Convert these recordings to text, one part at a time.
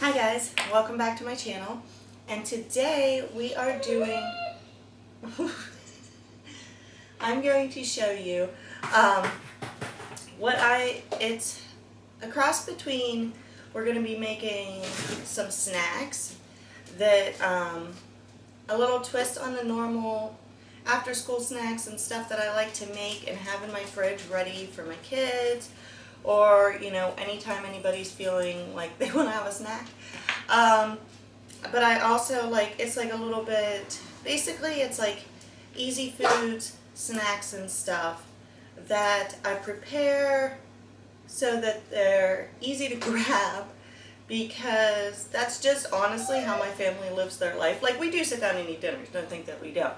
Hi guys, welcome back to my channel, and today we are doing I'm going to show you it's a cross between, we're going to be making some snacks that a little twist on the normal after school snacks and stuff that I like to make and have in my fridge ready for my kids, or anytime anybody's feeling like they want to have a snack. But I also it's like a little bit, basically it's like easy foods, snacks and stuff that I prepare so that they're easy to grab, because that's just honestly how my family lives their life. Like, we do sit down and eat dinners, don't think that we don't.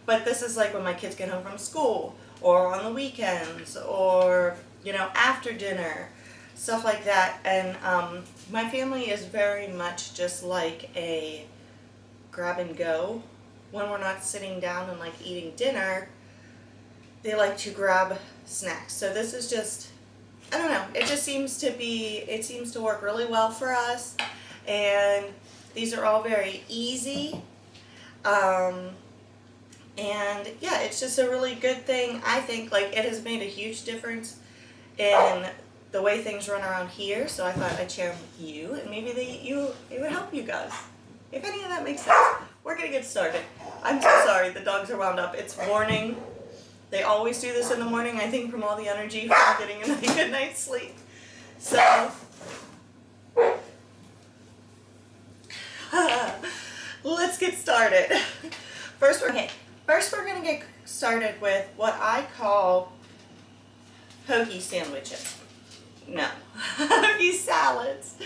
But this is like when my kids get home from school, or on the weekends, or after dinner, stuff like that. And my family is very much just like a grab and go. When we're not sitting down and eating dinner, they like to grab snacks. So this is just, I don't know, it seems to work really well for us. And these are all very easy. And yeah, it's just a really good thing. I think it has made a huge difference in the way things run around here. So I thought I'd share them with you, and maybe it would help you guys. If any of that makes sense. We're gonna get started. I'm so sorry, the dogs are wound up. It's morning. They always do this in the morning, I think, from all the energy from getting a good night's sleep. So let's get started. First we're going to get started with what I call hoagie sandwiches. No, hoagie salads.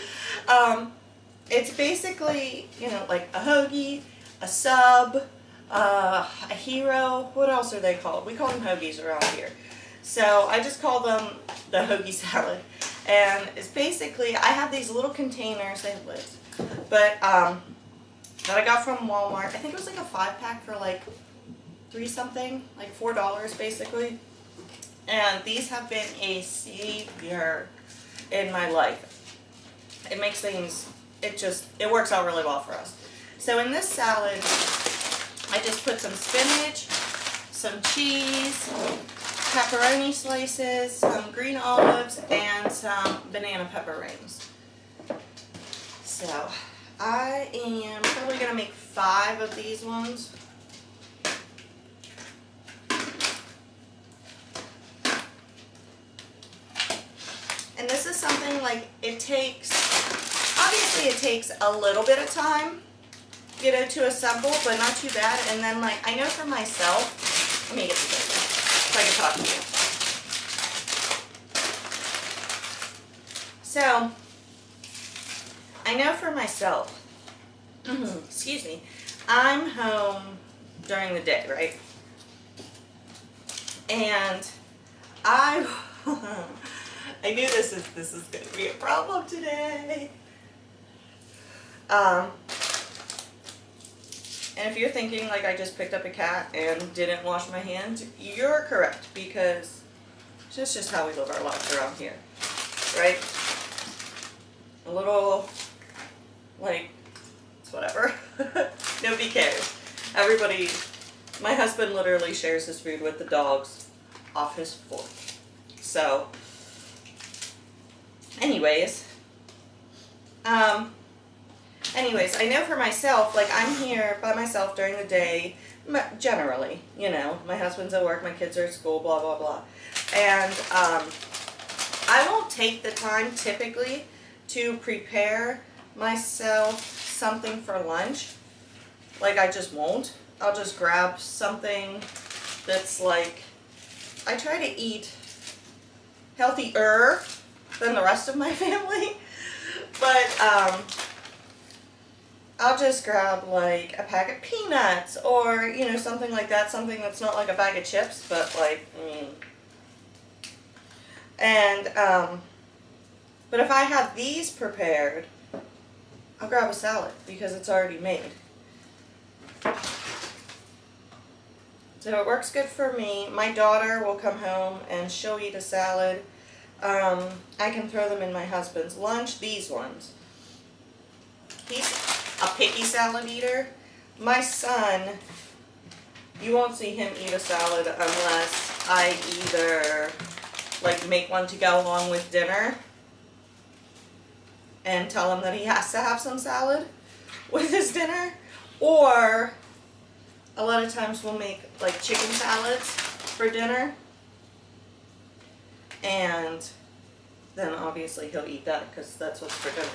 It's basically, like a hoagie, a sub, a hero. What else are they called? We call them hoagies around here. So I just call them the hoagie salad. And it's basically, I have these little containers, they have lids, but that I got from Walmart. I think it was like a 5-pack for $3 something, like $4 basically. And these have been a savior in my life. It makes things, it works out really well for us. So in this salad, I just put some spinach, some cheese, pepperoni slices, some green olives, and some banana pepper rings. So I am probably going to make 5 of these ones. And this is something obviously it takes a little bit of time, to assemble, but not too bad. And then I know for myself, let me get this open so I can talk to you. So, I know for myself, excuse me, I'm home during the day, right? And I knew this is going to be a problem today. And if you're thinking I just picked up a cat and didn't wash my hands, you're correct, because it's just how we live our lives around here, right? A little, it's whatever. Nobody cares. Everybody, my husband literally shares his food with the dogs off his fork. So, anyways, I know for myself, I'm here by myself during the day, generally, my husband's at work, my kids are at school, blah, blah, blah. And I won't take the time typically to prepare myself something for lunch. I just won't. I'll just grab something that's I try to eat healthier than the rest of my family, but I'll just grab a pack of peanuts, or something like that, something that's not like a bag of chips, but but if I have these prepared, I'll grab a salad because it's already made. So it works good for me. My daughter will come home and she'll eat a salad. I can throw them in my husband's lunch, these ones. He's a picky salad eater. My son, you won't see him eat a salad unless I either like make one to go along with dinner and tell him that he has to have some salad with his dinner, or a lot of times we'll make like chicken salads for dinner, and then obviously he'll eat that because that's what's for dinner.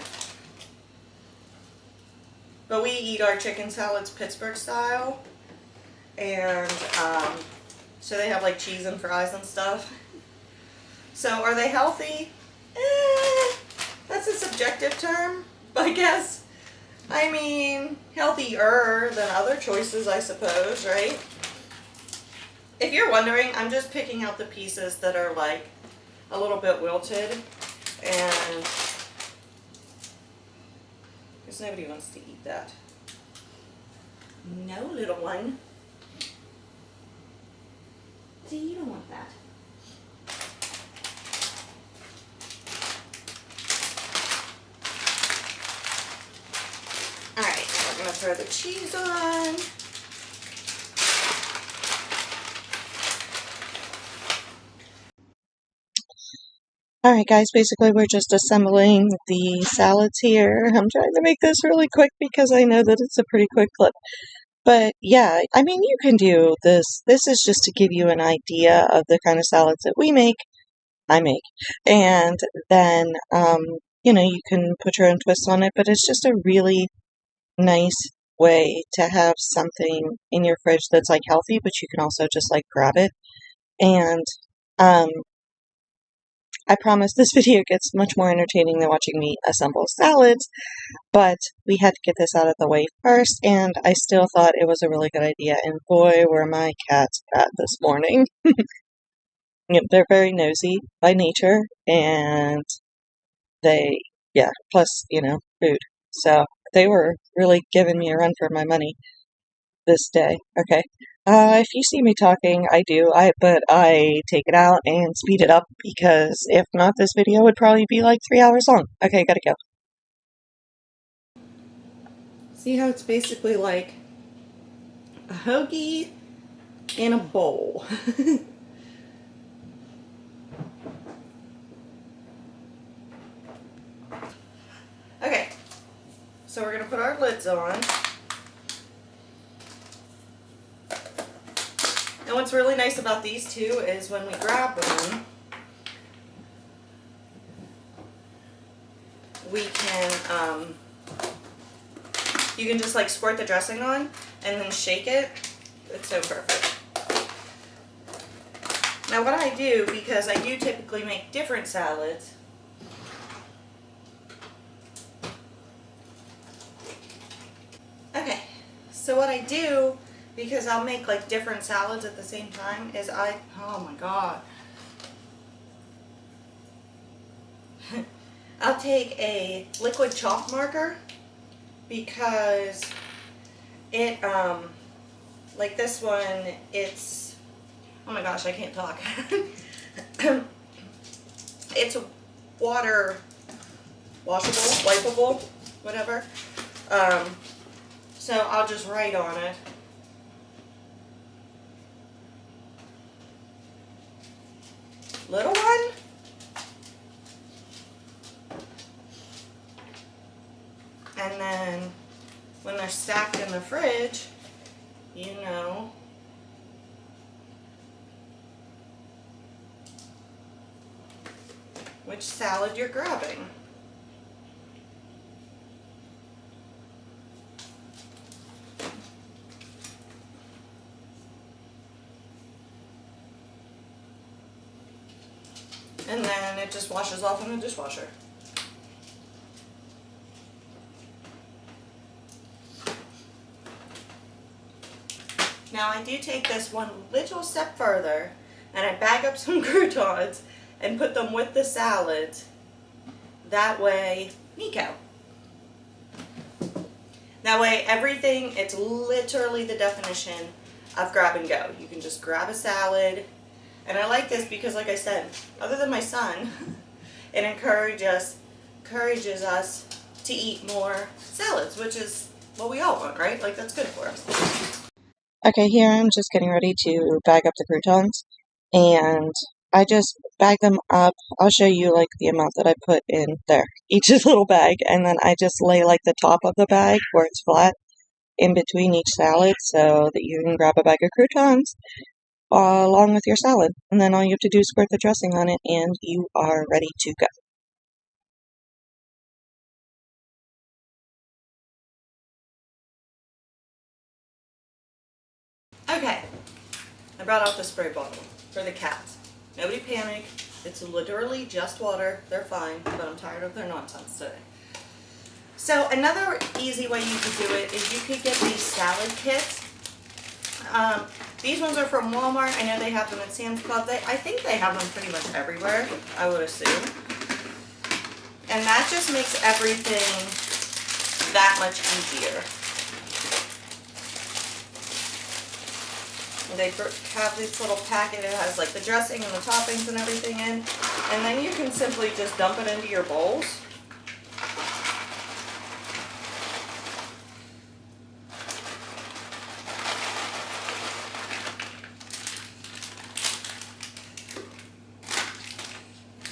But we eat our chicken salads Pittsburgh style, and so they have like cheese and fries and stuff. So are they healthy? That's a subjective term, I guess. I mean, healthier than other choices, I suppose, right? If you're wondering, I'm just picking out the pieces that are like a little bit wilted, and because nobody wants to eat that. No, little one. See, you don't want that. Alright, now we're going to throw the cheese on. Alright guys, basically we're just assembling the salads here. I'm trying to make this really quick because I know that it's a pretty quick clip. But yeah, I mean, you can do this. This is just to give you an idea of the kind of salads that I make. And then, you can put your own twist on it, but it's just a really nice way to have something in your fridge that's like healthy, but you can also just like grab it. And, I promise this video gets much more entertaining than watching me assemble salads, but we had to get this out of the way first, and I still thought it was a really good idea, and boy, were my cats bad this morning. They're very nosy by nature, and plus, food. So they were really giving me a run for my money this day. Okay. If you see me talking, but I take it out and speed it up because if not, this video would probably be like 3 hours long. Okay, gotta go. See how it's basically like a hoagie in a bowl. Okay, so we're gonna put our lids on. And what's really nice about these two is when we grab one, we can, you can just like squirt the dressing on and then shake it. It's so perfect. Now what I do, because I do typically make different salads, okay, so what I do, because I'll make like different salads at the same time, is oh my god. I'll take a liquid chalk marker because it, like this one, it's, oh my gosh, I can't talk. It's water washable, wipeable, whatever. So I'll just write on it. Little one? And then when they're stacked in the fridge, you know which salad you're grabbing. And then it just washes off in the dishwasher. Now I do take this one little step further and I bag up some croutons and put them with the salads. That way, Nico. That way everything, it's literally the definition of grab and go. You can just grab a salad. And I like this because, like I said, other than my son, it encourages us to eat more salads, which is what we all want, right? Like, that's good for us. Okay, here I'm just getting ready to bag up the croutons, and I just bag them up. I'll show you like the amount that I put in there, each little bag, and then I just lay like the top of the bag where it's flat in between each salad so that you can grab a bag of croutons along with your salad. And then all you have to do is squirt the dressing on it, and you are ready to go. Okay, I brought out the spray bottle for the cats. Nobody panic. It's literally just water. They're fine, but I'm tired of their nonsense today. So another easy way you could do it is you could get these salad kits. These ones are from Walmart. I know they have them at Sam's Club. I think they have them pretty much everywhere, I would assume. And that just makes everything that much easier. They have this little packet. It has like the dressing and the toppings and everything in. And then you can simply just dump it into your bowls.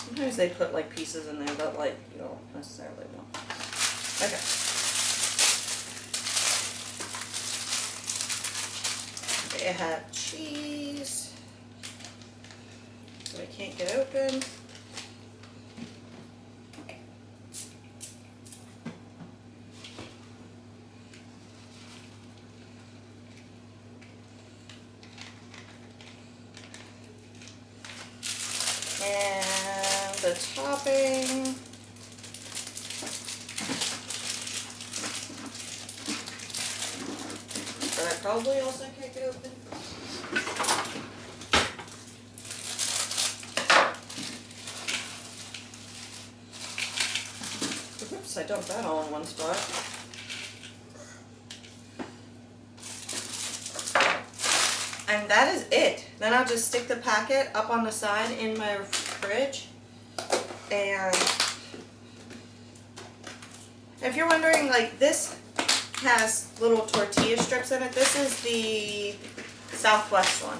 Sometimes they put like pieces in there that like you don't necessarily want. Okay. They have cheese, so I can't get open. And the topping. But I probably also can't get open. Oops, I dumped that all in one spot. And that is it. Then I'll just stick the packet up on the side in my fridge. And if you're wondering, like, this has little tortilla strips in it. This is the Southwest one.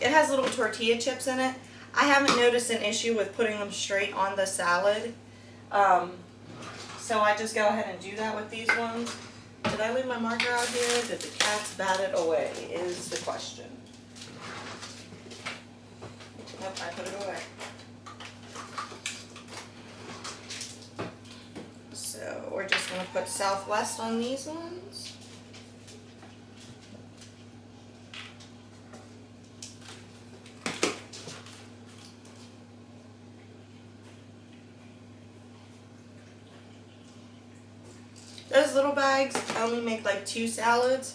It has little tortilla chips in it. I haven't noticed an issue with putting them straight on the salad. So I just go ahead and do that with these ones. Did I leave my marker out here? Did the cats bat it away is the question. Nope, I put it away. So we're just going to put Southwest on these ones. Those little bags only make like 2 salads.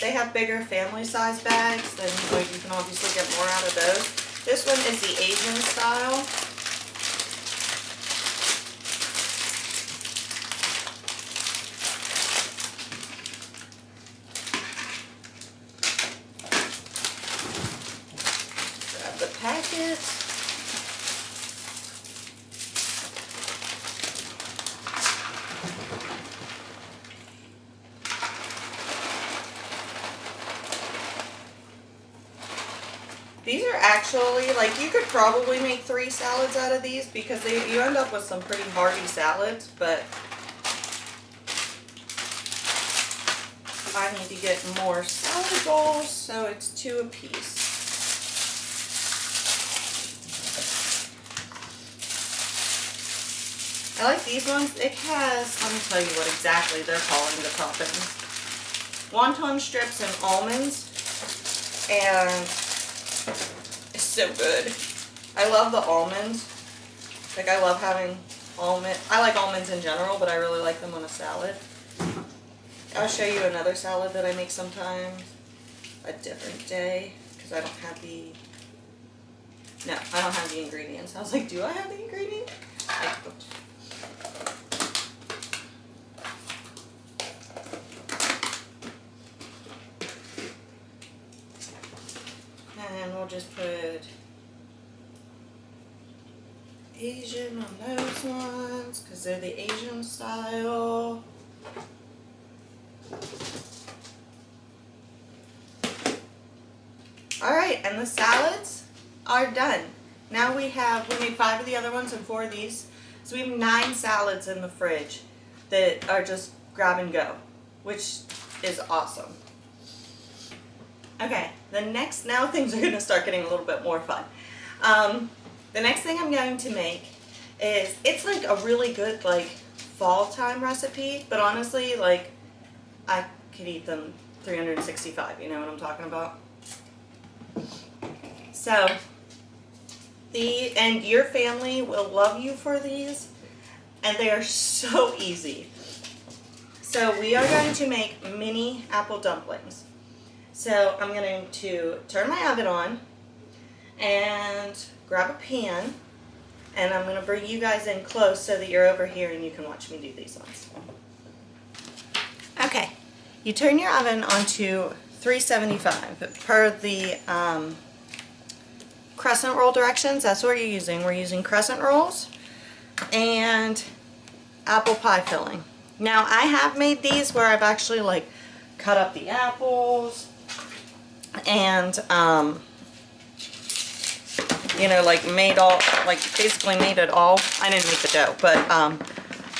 They have bigger family size bags, then like, you can obviously get more out of those. This one is the Asian style. Grab the packet. These are actually, like, you could probably make 3 salads out of these because you end up with some pretty hearty salads, but I need to get more salad bowls, so it's 2 apiece. I like these ones. It has, let me tell you what exactly they're calling the toppings. Wonton strips and almonds, and it's so good. I love the almonds. Like, I love having I like almonds in general, but I really like them on a salad. I'll show you another salad that I make sometimes a different day because I don't have the ingredients. I was like, do I have the ingredients? I don't. And we'll just put Asian on those ones because they're the Asian style. Alright, and the salads are done. Now we made 5 of the other ones and 4 of these. So we have 9 salads in the fridge that are just grab and go, which is awesome. Okay, now things are going to start getting a little bit more fun. The next thing I'm going to make is, it's like a really good like fall time recipe, but honestly, like I could eat them 365, you know what I'm talking about? So, and your family will love you for these, and they are so easy. So we are going to make mini apple dumplings. So I'm going to turn my oven on and grab a pan, and I'm going to bring you guys in close so that you're over here and you can watch me do these ones. Okay, you turn your oven onto 375 per the crescent roll directions. That's what you're using. We're using crescent rolls and apple pie filling. Now I have made these where I've actually like cut up the apples and you know, like basically made it all. I didn't make the dough, but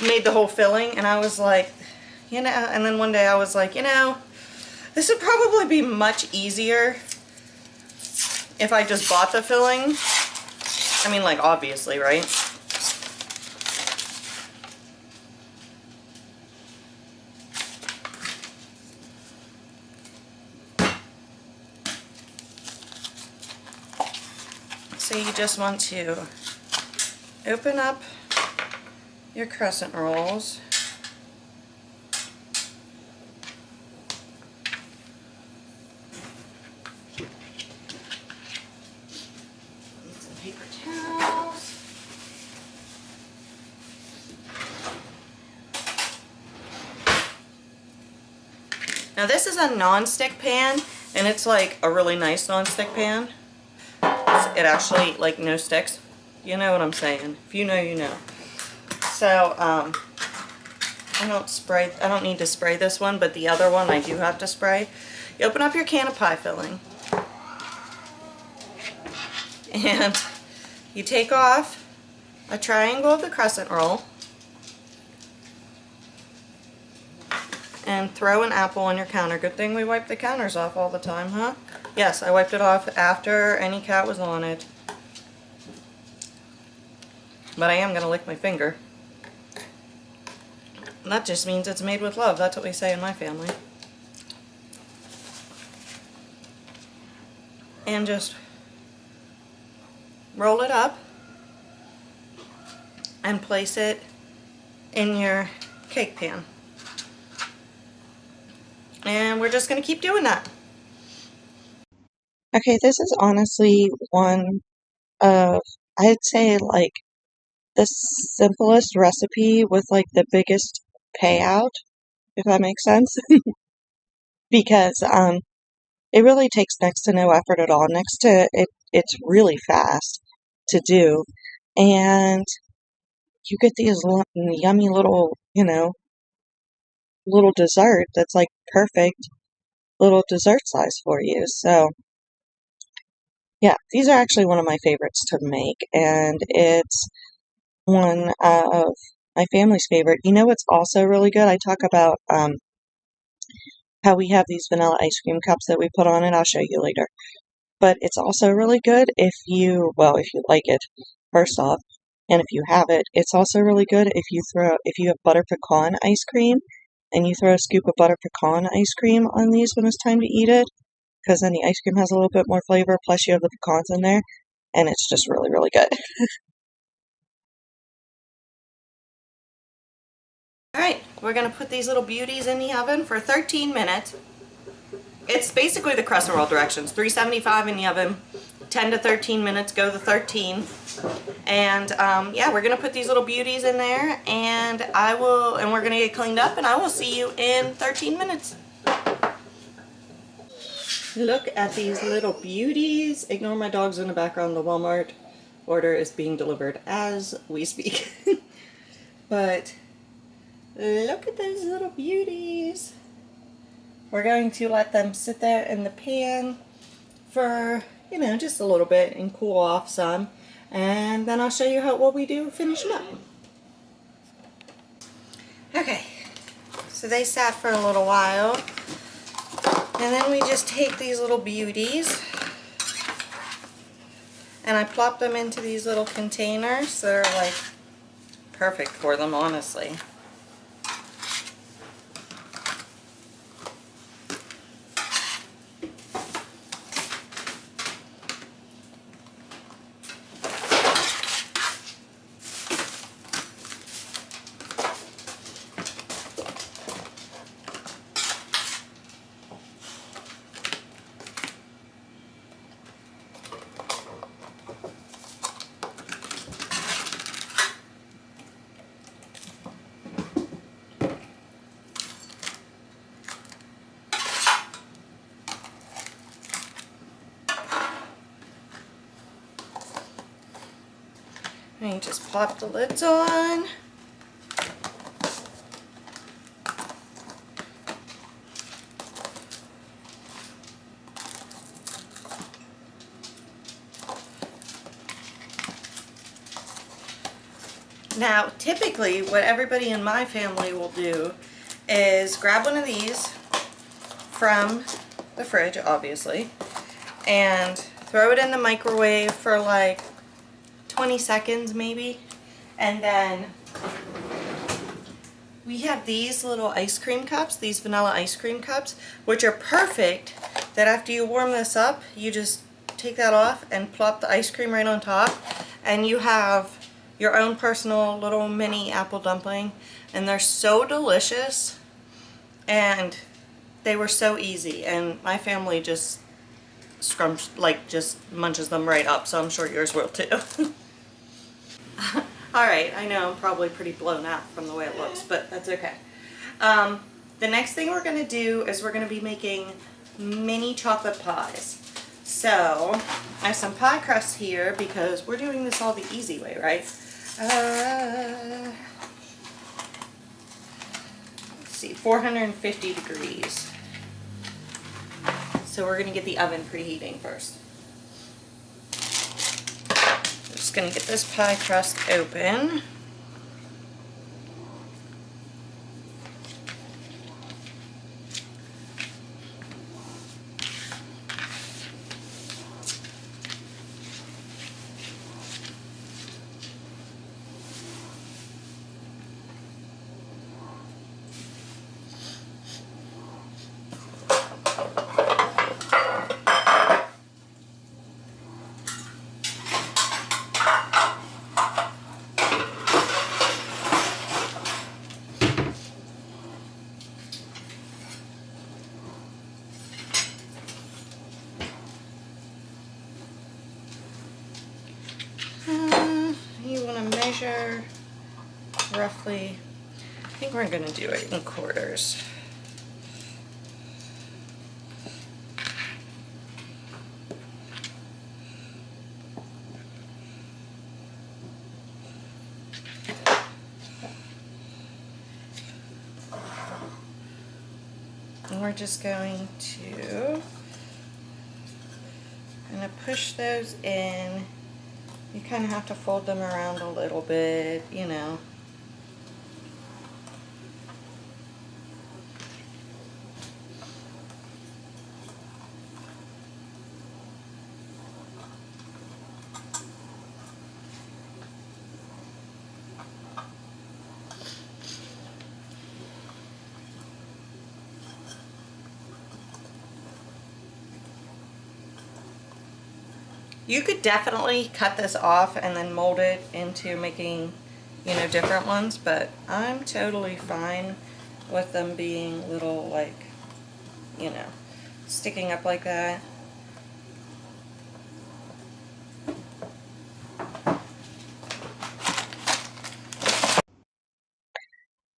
made the whole filling, and I was like, you know, and then one day I was like, you know, this would probably be much easier if I just bought the filling. I mean, like, obviously, right? So you just want to open up your crescent rolls. Need some paper towels. Now this is a non-stick pan, and it's like a really nice non-stick pan. It actually, like, no sticks. You know what I'm saying. If you know, you know. So, I don't need to spray this one, but the other one I do have to spray. You open up your can of pie filling. And you take off a triangle of the crescent roll. And throw an apple on your counter. Good thing we wipe the counters off all the time, huh? Yes, I wiped it off after any cat was on it. But I am going to lick my finger. And that just means it's made with love. That's what we say in my family. And just roll it up and place it in your cake pan. And we're just going to keep doing that. Okay, this is honestly one of, I'd say, like, the simplest recipe with, like, the biggest payout, if that makes sense. Because it really takes next to no effort at all. Next to it, it's really fast to do, and you get these yummy little, you know, little dessert that's like perfect little dessert size for you. So yeah, these are actually one of my favorites to make, and it's one of my family's favorite. You know what's also really good? I talk about how we have these vanilla ice cream cups that we put on it. I'll show you later. But it's also really good if you like it, first off, and if you have it, it's also really good if you have butter pecan ice cream, and you throw a scoop of butter pecan ice cream on these when it's time to eat it, because then the ice cream has a little bit more flavor, plus you have the pecans in there, and it's just really, really good. Alright, we're going to put these little beauties in the oven for 13 minutes. It's basically the crescent roll directions. 375 in the oven, 10 to 13 minutes, go to 13. And yeah, we're going to put these little beauties in there, and we're going to get cleaned up, and I will see you in 13 minutes. Look at these little beauties. Ignore my dogs in the background, the Walmart order is being delivered as we speak. But look at those little beauties. We're going to let them sit there in the pan for, you know, just a little bit and cool off some. And then I'll show you what we do finishing up. Okay, so they sat for a little while. And then we just take these little beauties and I plop them into these little containers that are like perfect for them, honestly. And you just plop the lids on. Now, typically, what everybody in my family will do is grab one of these from the fridge, obviously, and throw it in the microwave for like 20 seconds maybe, and then we have these little ice cream cups, these vanilla ice cream cups, which are perfect that after you warm this up, you just take that off and plop the ice cream right on top, and you have your own personal little mini apple dumpling, and they're so delicious, and they were so easy, and my family just just munches them right up, so I'm sure yours will too. Alright, I know I'm probably pretty blown out from the way it looks, but that's okay. The next thing we're going to do is we're going to be making mini chocolate pies. So, I have some pie crust here because we're doing this all the easy way, right? Let's see, 450 degrees. So we're going to get the oven preheating first. Just going to get this pie crust open. You want to measure roughly, I think we're going to do it in quarters. And we're just going to push those in. You kind of have to fold them around a little bit, you know. You could definitely cut this off and then mold it into making, you know, different ones, but I'm totally fine with them being little, like, you know, sticking up like that.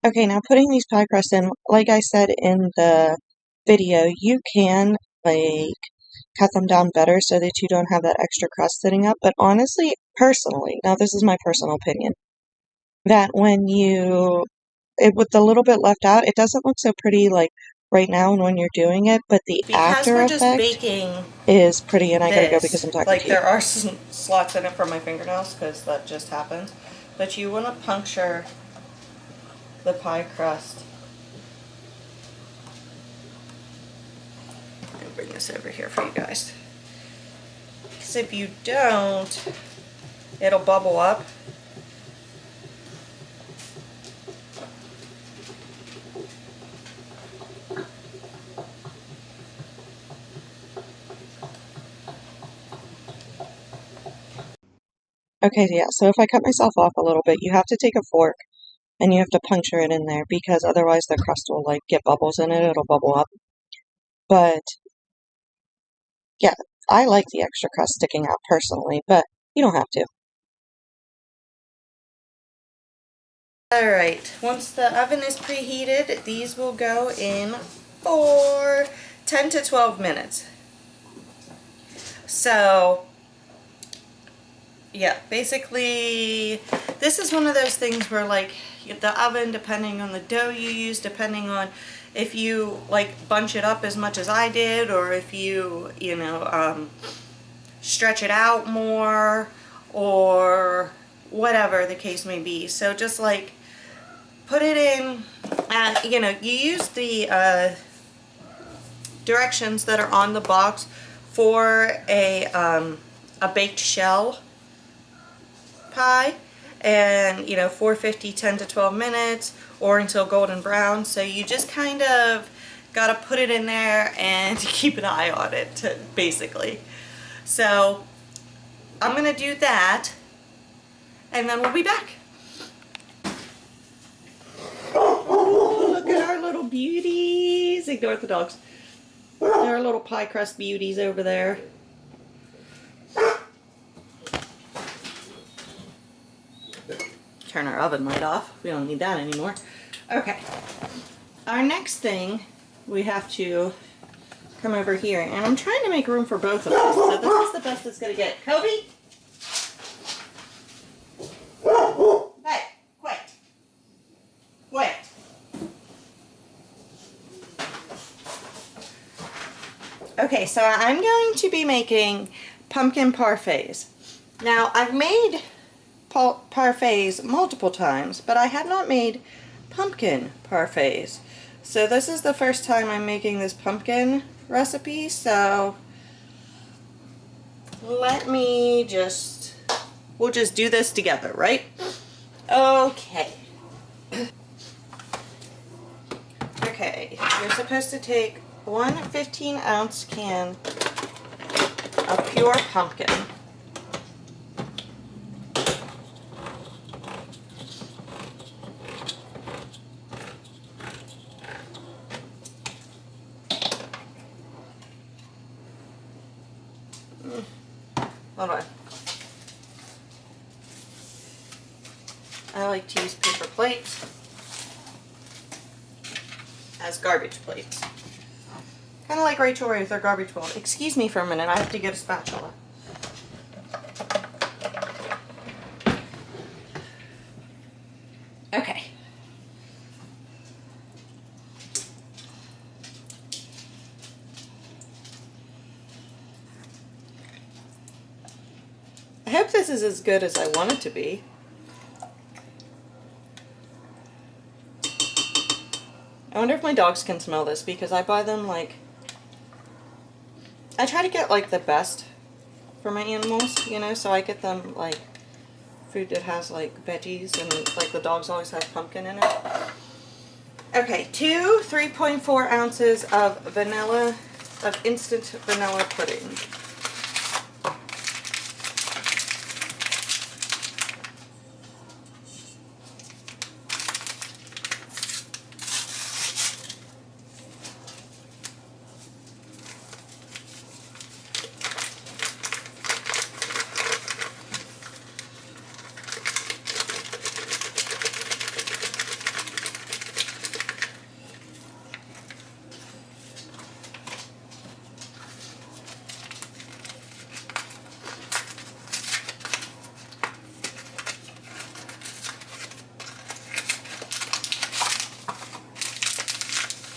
Okay, now putting these pie crusts in, like I said in the video, you can, like, cut them down better so that you don't have that extra crust sitting up, but honestly, personally, now this is my personal opinion, that when with the little bit left out, it doesn't look so pretty like right now and when you're doing it, but the Because after we're just effect baking is pretty, and I gotta go because this, I'm talking like to you. there are some slots in it for my fingernails because that just happened. But you want to puncture the pie crust. I'll bring this over here for you guys. Because if you don't, it'll bubble up. Okay, yeah, so if I cut myself off a little bit, you have to take a fork and you have to puncture it in there because otherwise the crust will like get bubbles in it, it'll bubble up. But yeah, I like the extra crust sticking out personally, but you don't have to. Alright, once the oven is preheated, these will go in for 10 to 12 minutes. So, yeah, basically, this is one of those things where like the oven, depending on the dough you use, depending on if you like bunch it up as much as I did, or if you, stretch it out more, or whatever the case may be. So just like put it in, and you use the directions that are on the box for a baked shell pie, and 450, 10 to 12 minutes, or until golden brown. So you just kind of got to put it in there and keep an eye on it, basically. So I'm gonna do that, and then we'll be back. Oh, look at our little beauties. Ignore the dogs. Our little pie crust beauties over there. Turn our oven light off. We don't need that anymore. Okay. Our next thing, we have to come over here, and I'm trying to make room for both of us. So this is the best it's gonna get. Kobe? Hey, quit. Quit. Okay, so I'm going to be making pumpkin parfaits. Now, I've made parfaits multiple times, but I had not made pumpkin parfaits. So this is the first time I'm making this pumpkin recipe, so we'll just do this together, right? Okay. Okay, you're supposed to take one 15-ounce can of pure pumpkin. Hold on. I like to use paper plates as garbage plates. Kind of like Rachel Ray with her garbage bowl. Excuse me for a minute, I have to get a spatula. Okay. I hope this is as good as I want it to be. I wonder if my dogs can smell this, because I buy them like, I try to get like the best for my animals, so I get them like food that has like veggies, and like the dogs always have pumpkin in it. Okay, 2 3.4 ounces of instant vanilla pudding.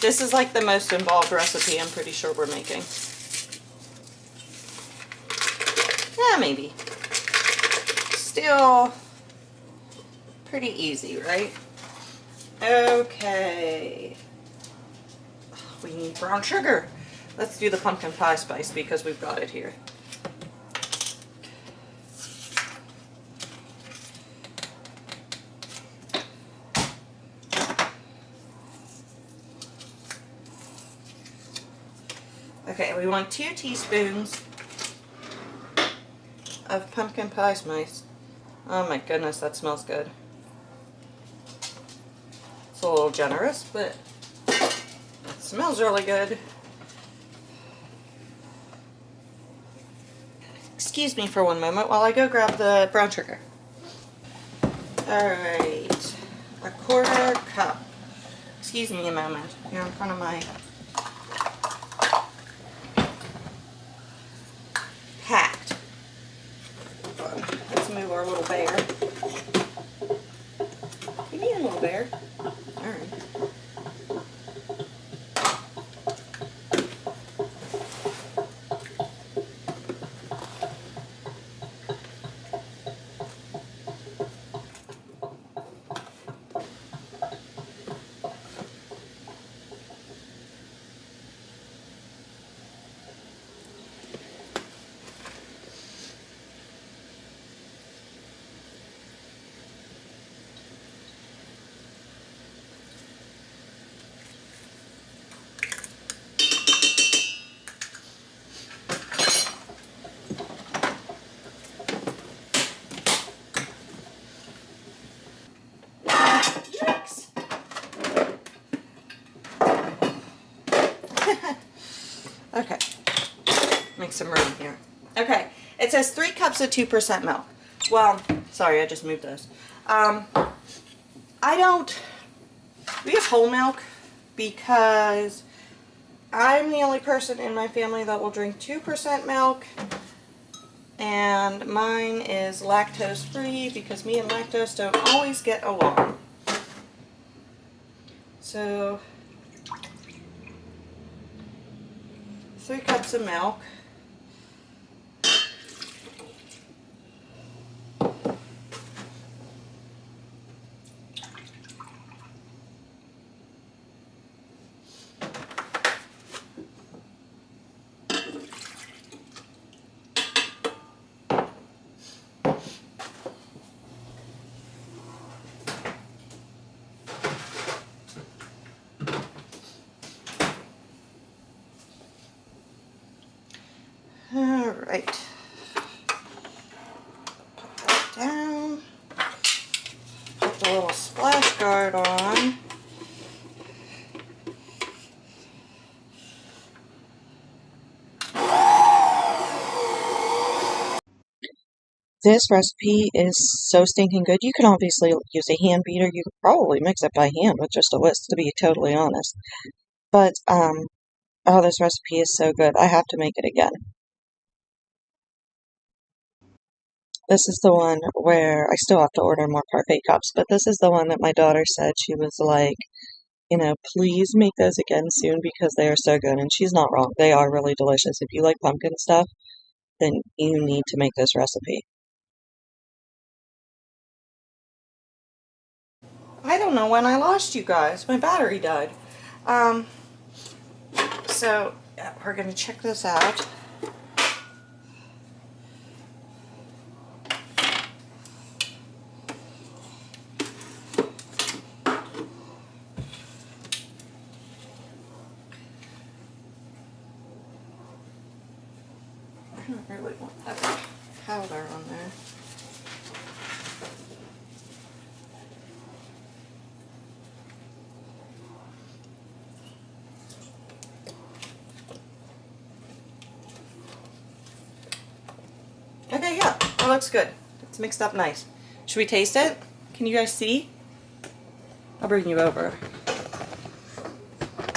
This is like the most involved recipe I'm pretty sure we're making. Yeah, maybe. Still pretty easy, right? Okay. We need brown sugar. Let's do the pumpkin pie spice because we've got it here. Okay, we want 2 teaspoons of pumpkin pie spice. Oh my goodness, that smells good. It's a little generous, but it smells really good. Excuse me for one moment while I go grab the brown sugar. Alright, 1/4 cup. Excuse me a moment, here in front of my packed. Let's move our little bear. Give me a little bear. Alright. Okay, make some room here. Okay, it says 3 cups of 2% milk. Well, sorry, I just moved those. We have whole milk because I'm the only person in my family that will drink 2% milk, and mine is lactose free because me and lactose don't always get along. So 3 cups of milk. All right. Put that down. Put the little splash guard on. This recipe is so stinking good. You can obviously use a hand beater. You could probably mix it by hand with just a whisk, to be totally honest. But, oh, this recipe is so good. I have to make it again. This is the one where I still have to order more parfait cups, but this is the one that my daughter said she was like, please make those again soon because they are so good. And she's not wrong. They are really delicious. If you like pumpkin stuff, then you need to make this recipe. I don't know when I lost you guys. My battery died. So yeah, we're going to check this out. I don't really want that powder on there. Okay, yeah, that looks good. It's mixed up nice. Should we taste it? Can you guys see? I'll bring you over.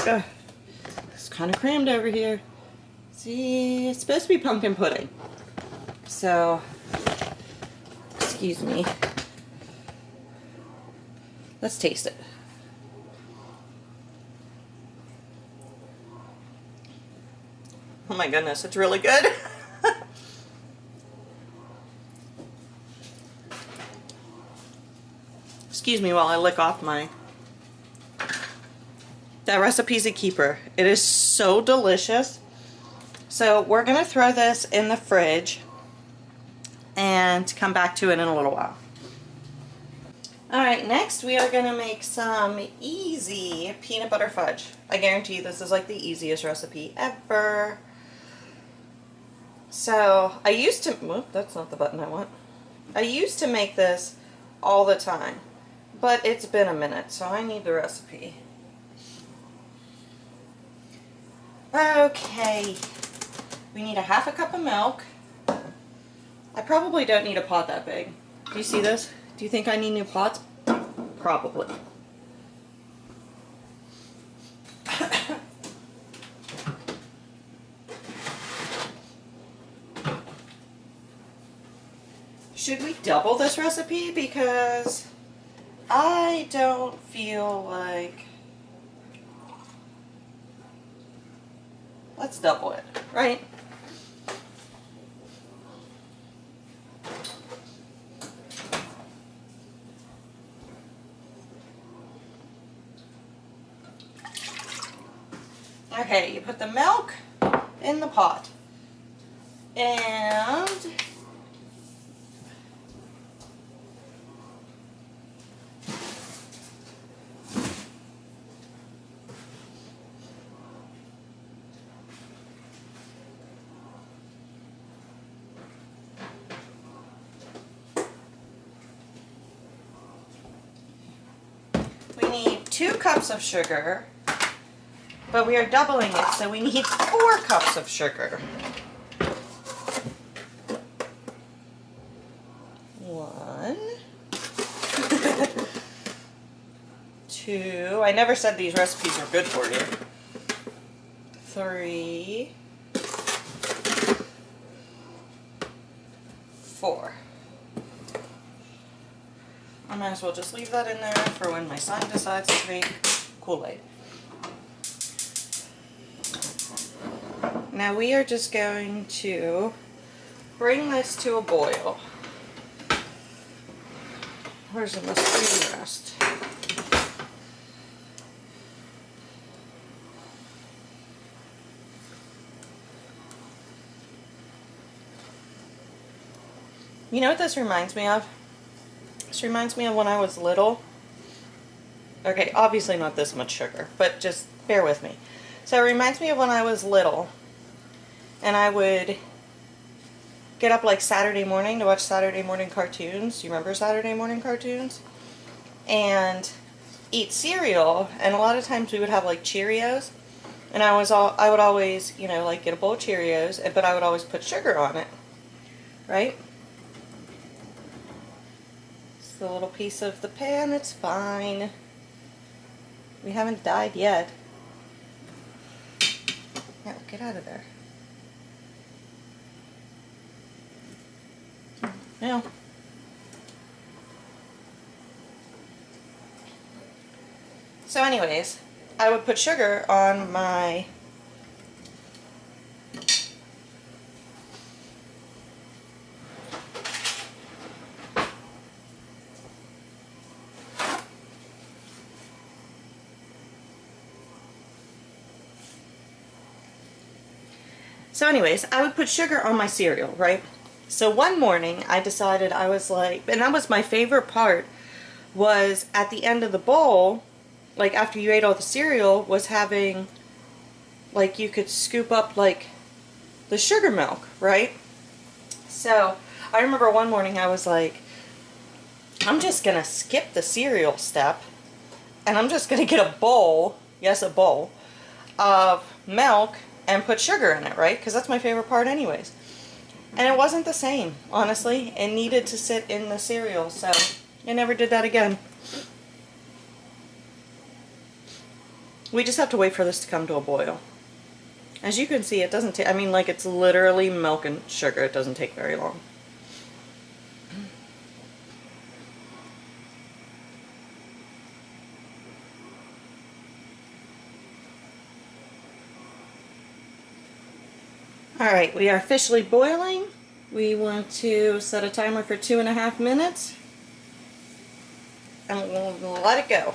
Ugh. It's kind of crammed over here. See, it's supposed to be pumpkin pudding. So, excuse me. Let's taste it. Oh my goodness, it's really good. Excuse me while I lick off my... That recipe's a keeper. It is so delicious. So we're gonna throw this in the fridge and come back to it in a little while. Alright, next we are gonna make some easy peanut butter fudge. I guarantee you this is like the easiest recipe ever. So I used to, whoop, that's not the button I want. I used to make this all the time, but it's been a minute, so I need the recipe. Okay, we need a half a cup of milk. I probably don't need a pot that big. Do you see this? Do you think I need new pots? Probably. Should we double this recipe? Because I don't feel like... Let's double it, right? Okay, you put the milk in the pot. And we need 2 cups of sugar, but we are doubling it, so we need 4 cups of sugar. 1, 2, I never said these recipes are good for you. 3, 4. I might as well just leave that in there for when my son decides to make Kool-Aid. Now we are just going to bring this to a boil. Where's the mustard rest? You know what this reminds me of? This reminds me of when I was little. Okay, obviously not this much sugar, but just bear with me. So it reminds me of when I was little, and I would get up like Saturday morning to watch Saturday morning cartoons. You remember Saturday morning cartoons? And eat cereal, and a lot of times we would have like Cheerios, and I would always, you know, like get a bowl of Cheerios, but I would always put sugar on it, right? It's the little piece of the pan, it's fine. We haven't died yet. No, get out of there. No. So anyways, I would put sugar on my sugar on my cereal, right? So one morning I decided I was like, and that was my favorite part, was at the end of the bowl, like after you ate all the cereal, was having, like, you could scoop up like the sugar milk, right? So I remember one morning I was like, I'm just gonna skip the cereal step, and I'm just gonna get a bowl, yes, a bowl, of milk and put sugar in it, right? Because that's my favorite part anyways. And it wasn't the same, honestly. It needed to sit in the cereal, so I never did that again. We just have to wait for this to come to a boil. As you can see, it doesn't take, I mean, like, it's literally milk and sugar. It doesn't take very long. Alright, we are officially boiling. We want to set a timer for 2.5 minutes. And we'll let it go.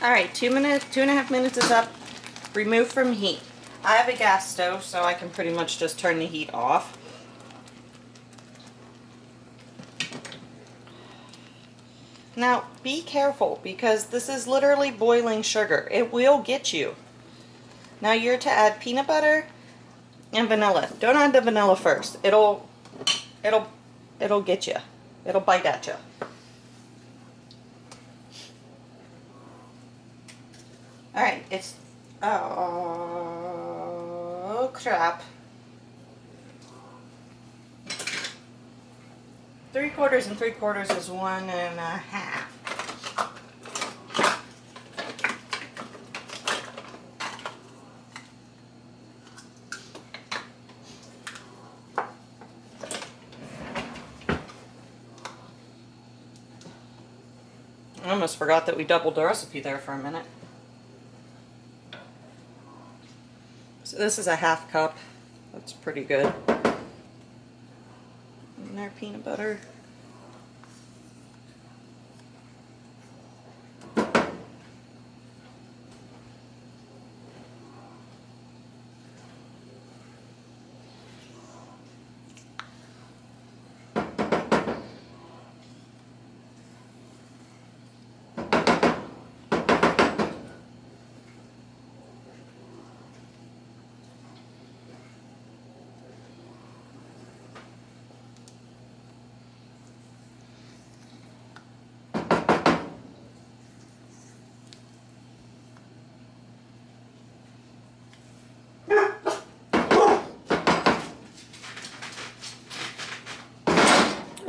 Alright, 2.5 minutes is up. Remove from heat. I have a gas stove, so I can pretty much just turn the heat off. Now, be careful, because this is literally boiling sugar. It will get you. Now you're to add peanut butter and vanilla. Don't add the vanilla first. It'll get you. It'll bite at you. Alright, it's, oh crap. 3/4 and 3/4 is 1.5. I almost forgot that we doubled the recipe there for a minute. So this is a 1/2 cup. That's pretty good. And there, peanut butter.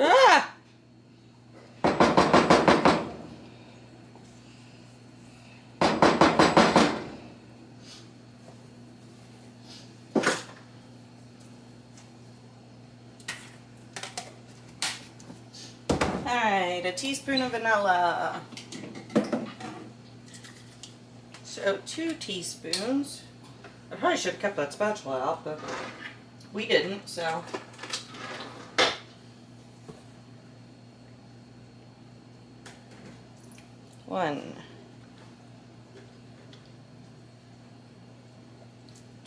Ah! Alright, a teaspoon of vanilla. So 2 teaspoons. I probably should have kept that spatula out, but we didn't, so. One,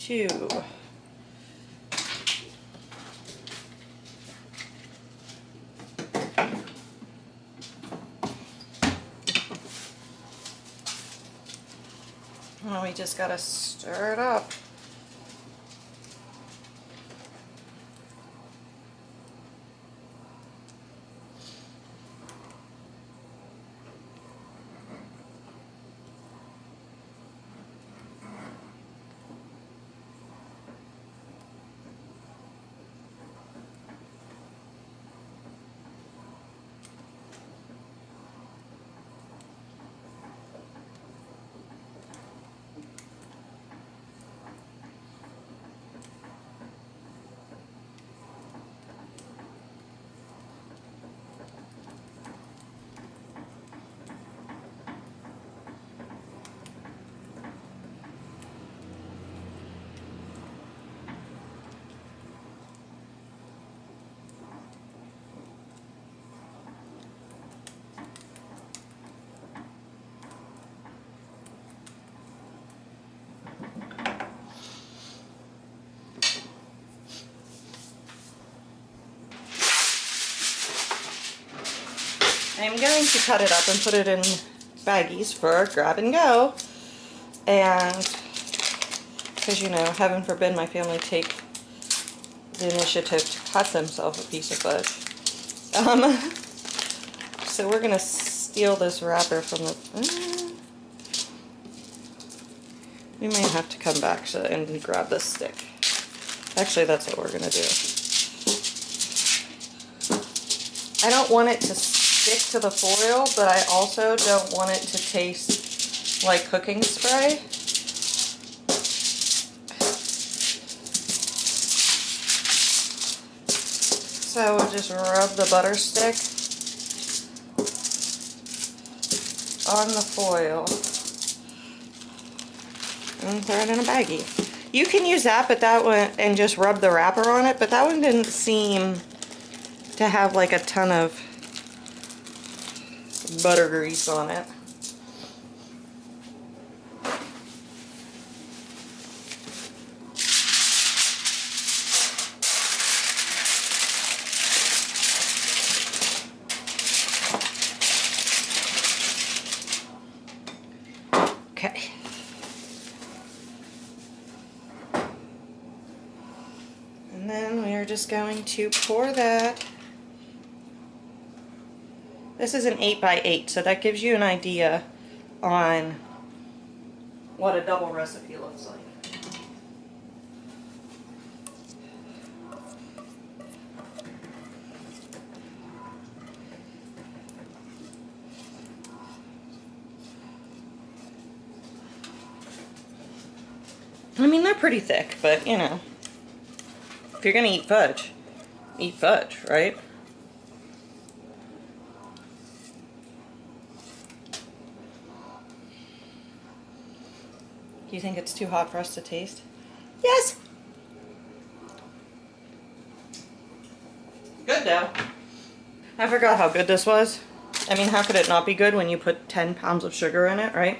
2, oh, we just gotta stir it up. I'm going to cut it up and put it in baggies for grab and go. And, because, you know, heaven forbid my family take the initiative to cut themselves a piece of fudge. So we're going to steal this wrapper from the... we may have to come back and grab this stick. Actually, that's what we're going to do. I don't want it to stick to the foil, but I also don't want it to taste like cooking spray. So we'll just rub the butter stick on the foil and throw it in a baggie. You can use that, but that one, and just rub the wrapper on it, but that one didn't seem to have like a ton of butter grease on it. Okay. And then we are just going to pour that. This is an 8x8, so that gives you an idea on what a double recipe looks like. I mean, they're pretty thick, but you know, if you're gonna eat fudge, right? Do you think it's too hot for us to taste? Yes! Good though. I forgot how good this was. I mean, how could it not be good when you put 10 pounds of sugar in it, right?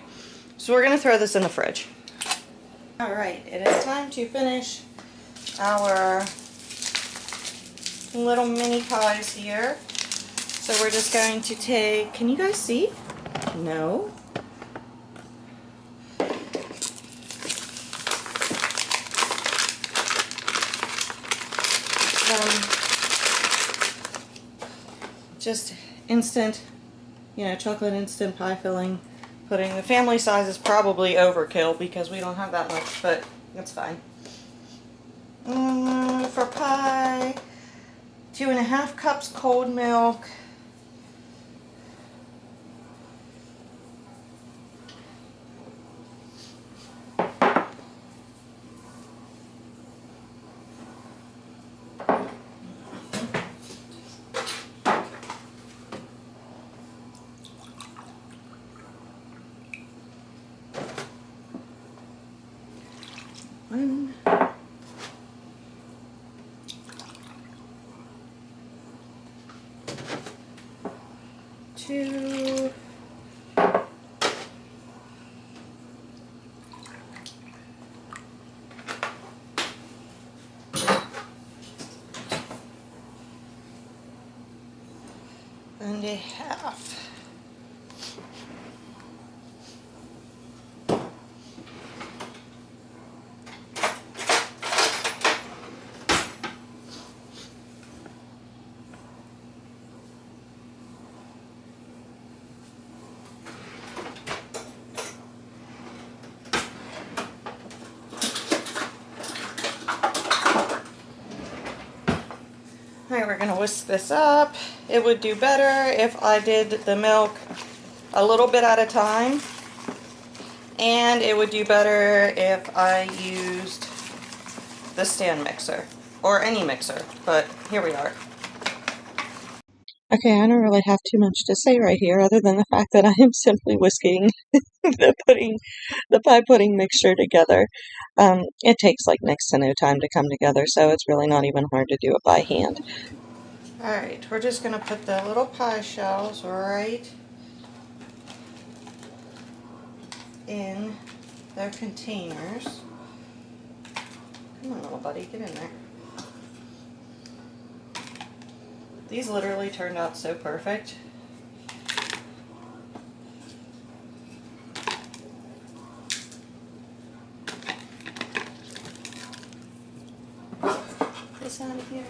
So we're gonna throw this in the fridge. Alright, it is time to finish our little mini pies here. So we're just going to take, can you guys see? No. Just instant, you know, chocolate instant pie filling pudding. The family size is probably overkill because we don't have that much, but that's fine. For pie, 2.5 cups cold milk. One, two, and a half. Alright, we're going to whisk this up. It would do better if I did the milk a little bit at a time. And it would do better if I used the stand mixer. Or any mixer. But here we are. Okay, I don't really have too much to say right here other than the fact that I am simply whisking the pie pudding mixture together. It takes like next to no time to come together, so it's really not even hard to do it by hand. Alright, we're just going to put the little pie shells right in their containers. Come on, little buddy, get in there. These literally turned out so perfect. This out of here.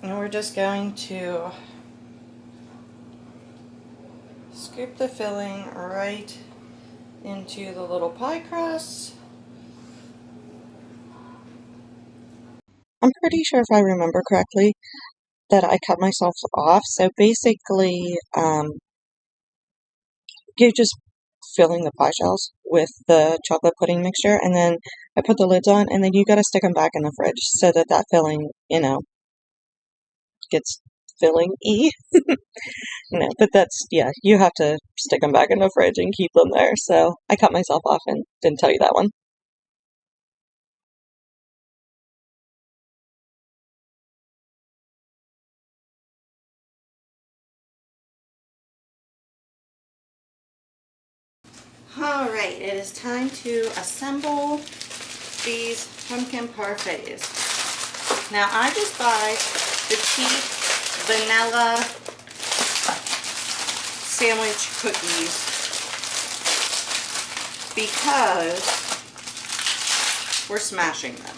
And we're just going to scoop the filling right into the little pie crusts. I'm pretty sure if I remember correctly that I cut myself off. So basically, you're just filling the pie shells with the chocolate pudding mixture, and then I put the lids on, and then you gotta stick them back in the fridge so that that filling, gets filling-y. But that's, yeah, you have to stick them back in the fridge and keep them there. So I cut myself off and didn't tell you that one. Alright, it is time to assemble these pumpkin parfaits. Now I just buy the cheap vanilla sandwich cookies because we're smashing them.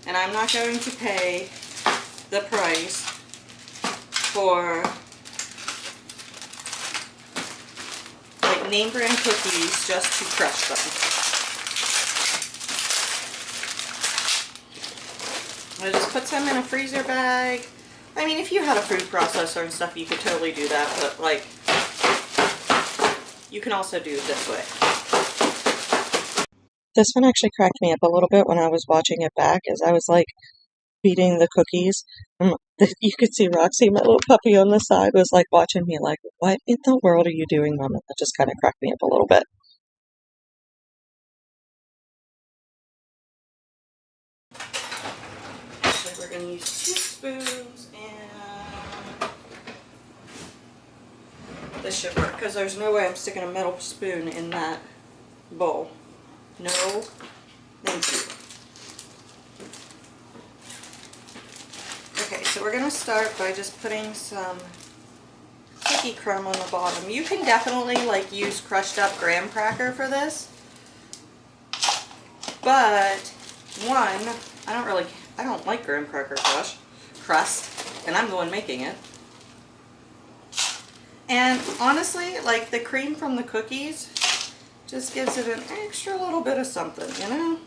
And I'm not going to pay the price for like name brand cookies just to crush them. I just put them in a freezer bag. I mean, if you had a food processor and stuff, you could totally do that, but like, you can also do it this way. This one actually cracked me up a little bit when I was watching it back as I was like beating the cookies. You could see Roxy, my little puppy on the side, was like watching me like, what in the world are you doing, Mama? That just kind of cracked me up a little bit. So we're going to use 2 spoons and this should work because there's no way I'm sticking a metal spoon in that bowl. No, thank you. Okay, so we're going to start by just putting some cookie crumb on the bottom. You can definitely like use crushed up graham cracker for this, but one, I don't like graham cracker crust, and I'm the one making it. And honestly, like the cream from the cookies just gives it an extra little bit of something, you know?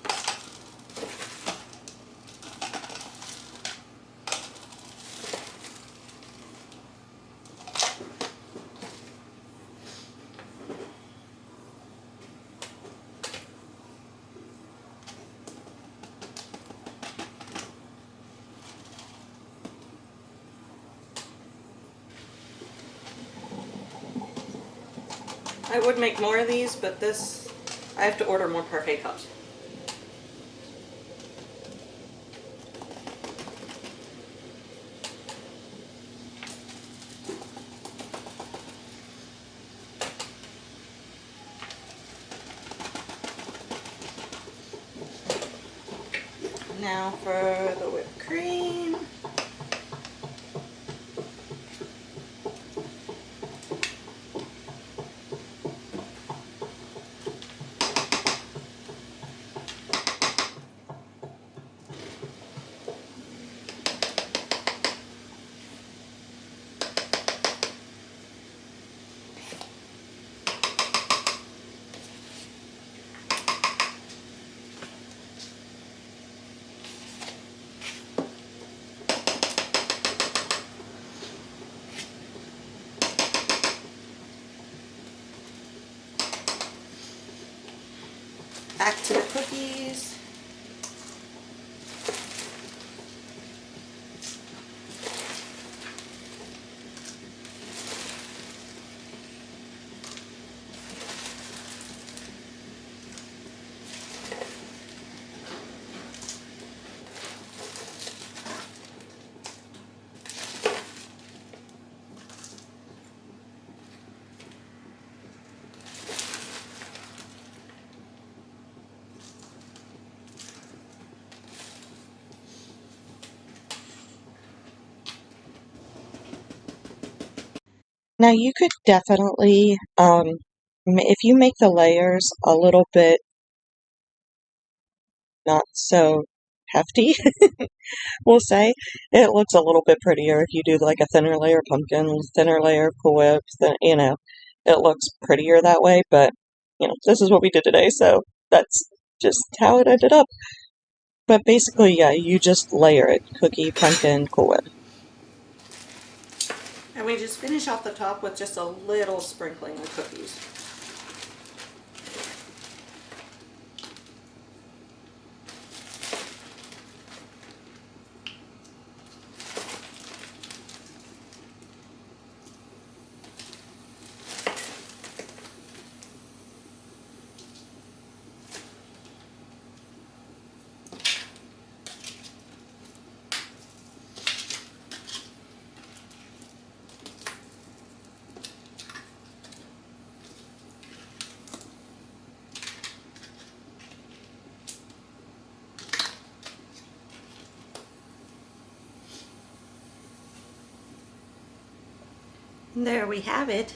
I would make more of these, but this, I have to order more parfait cups. Now for the whipped cream. Back to the cookies. Now you could definitely, if you make the layers a little bit not so hefty, we'll say, it looks a little bit prettier if you do like a thinner layer of pumpkin, thinner layer of Cool Whip, it looks prettier that way, but, this is what we did today, so that's just how it ended up. but basically, yeah, you just layer it. Cookie, pumpkin, Cool Whip. And we just finish off the top with just a little sprinkling of cookies. And there we have it.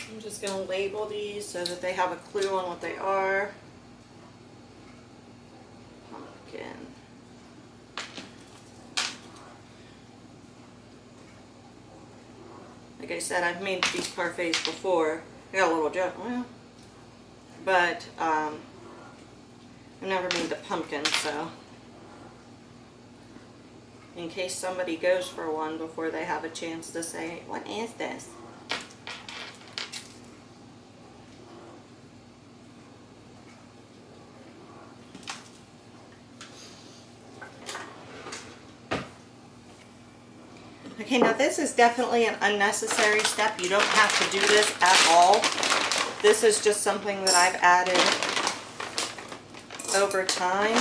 I'm just going to label these so that they have a clue on what they are. Pumpkin. Like I said, I've made these parfaits before. I got a little joke, well, but I've never made the pumpkin, so in case somebody goes for one before they have a chance to say, what is this? Okay, now this is definitely an unnecessary step. You don't have to do this at all. This is just something that I've added over time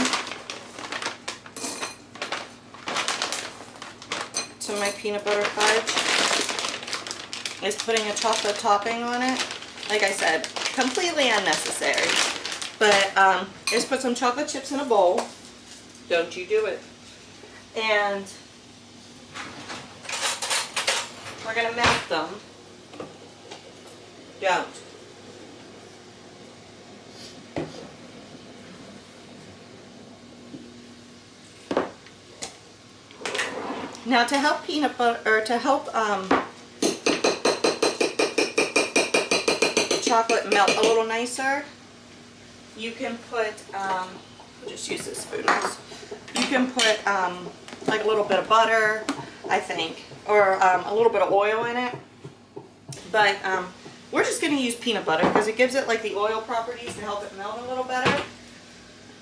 to my peanut butter fudge. Is putting a chocolate topping on it. Like I said, completely unnecessary. But just put some chocolate chips in a bowl. Don't you do it. And we're going to melt them. Don't. Now to help peanut butter, or to help chocolate melt a little nicer, you can put, I'll just use this spoon. You can put like a little bit of butter, I think, or a little bit of oil in it. But we're just going to use peanut butter because it gives it like the oil properties to help it melt a little better.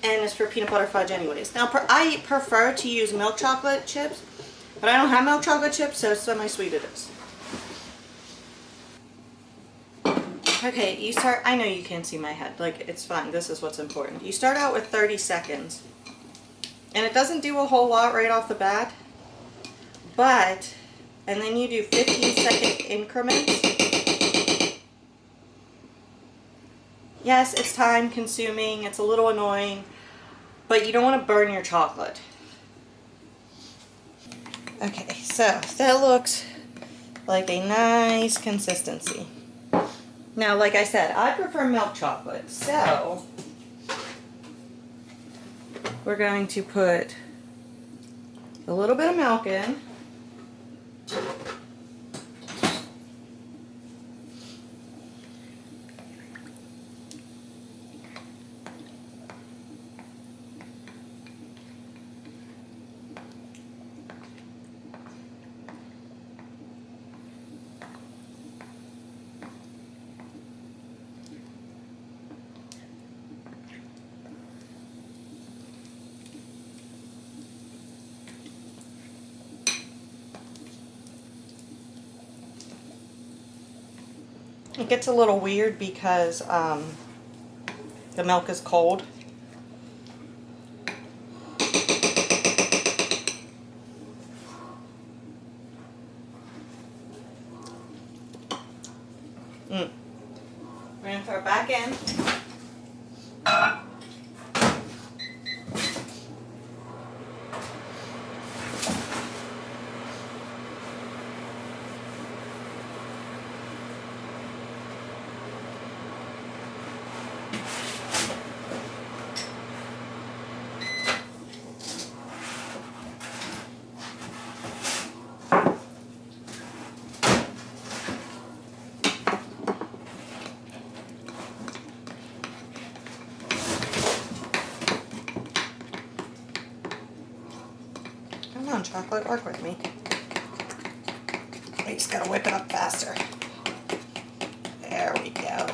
And it's for peanut butter fudge anyways. Now I prefer to use milk chocolate chips, but I don't have milk chocolate chips, so semi-sweet it is. Okay, you start, I know you can't see my head, like it's fine, this is what's important. You start out with 30 seconds. And it doesn't do a whole lot right off the bat, but, and then you do 15-second increments. Yes, it's time consuming, it's a little annoying, but you don't want to burn your chocolate. Okay, so that looks like a nice consistency. Now, like I said, I prefer milk chocolate, so we're going to put a little bit of milk in. It gets a little weird because the milk is cold. We're going to throw it back in. on, chocolate, work with me. We just gotta whip it up faster. There we go.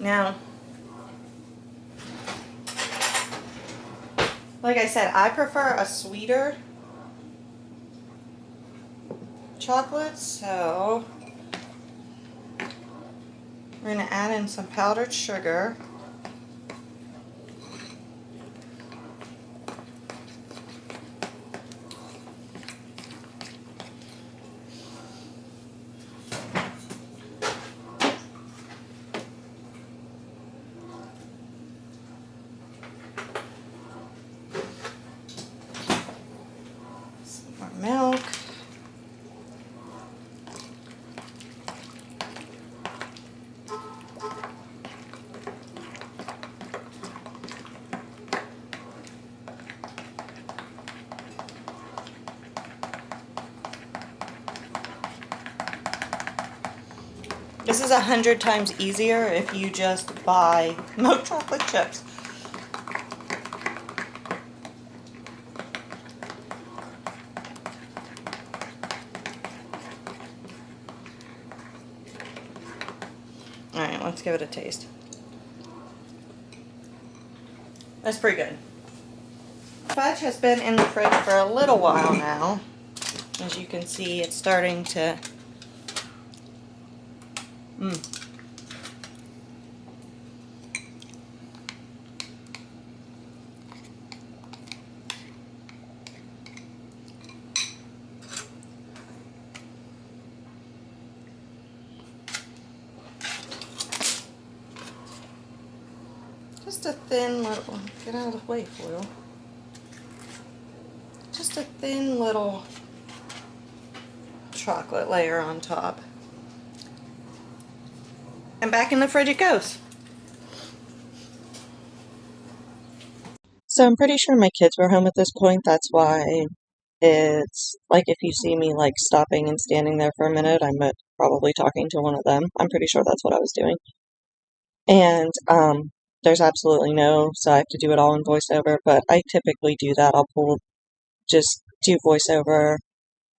Now, like I said, I prefer a sweeter chocolate, so we're going to add in some powdered sugar. Some more milk. This is 100 times easier if you just buy milk chocolate chips. Alright, let's give it a taste. That's pretty good. Fudge has been in the fridge for a little while now. As you can see, it's starting to just a thin little, get out of the way, foil. Just a thin little chocolate layer on top. And back in the fridge it goes. So I'm pretty sure my kids were home at this point. That's why it's like if you see me like stopping and standing there for a minute, I'm probably talking to one of them. I'm pretty sure that's what I was doing. And there's absolutely no, so I have to do it all in voiceover, but I typically do that. Just do voiceover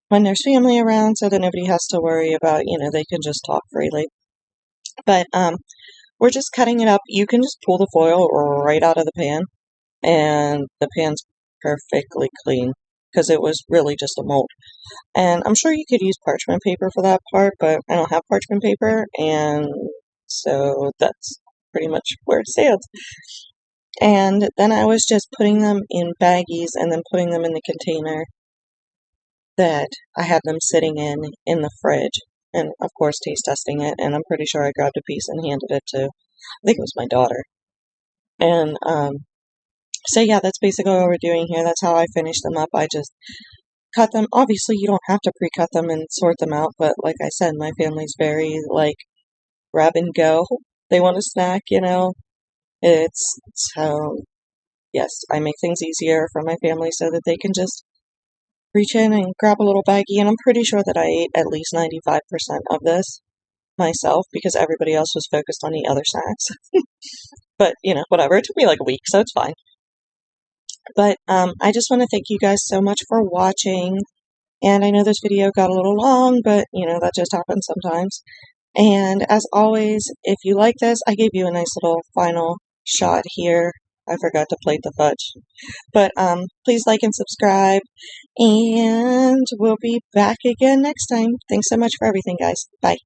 when there's family around so that nobody has to worry about, they can just talk freely. But we're just cutting it up. You can just pull the foil right out of the pan, and the pan's perfectly clean because it was really just a mold. And I'm sure you could use parchment paper for that part, but I don't have parchment paper, and so that's pretty much where it stands. And then I was just putting them in baggies and then putting them in the container that I had them sitting in the fridge. And of course taste testing it, and I'm pretty sure I grabbed a piece and handed it to, I think it was my daughter. And so yeah, that's basically what we're doing here. That's how I finish them up. I just cut them. Obviously you don't have to pre-cut them and sort them out, but like I said, my family's very like grab and go. They want a snack, It's so yes, I make things easier for my family so that they can just reach in and grab a little baggie, and I'm pretty sure that I ate at least 95% of this myself because everybody else was focused on the other snacks. But, whatever. It took me like a week, so it's fine. But I just want to thank you guys so much for watching, and I know this video got a little long, but, that just happens sometimes. And as always, if you like this, I gave you a nice little final shot here. I forgot to plate the fudge. But please like and subscribe, and we'll be back again next time. Thanks so much for everything, guys. Bye.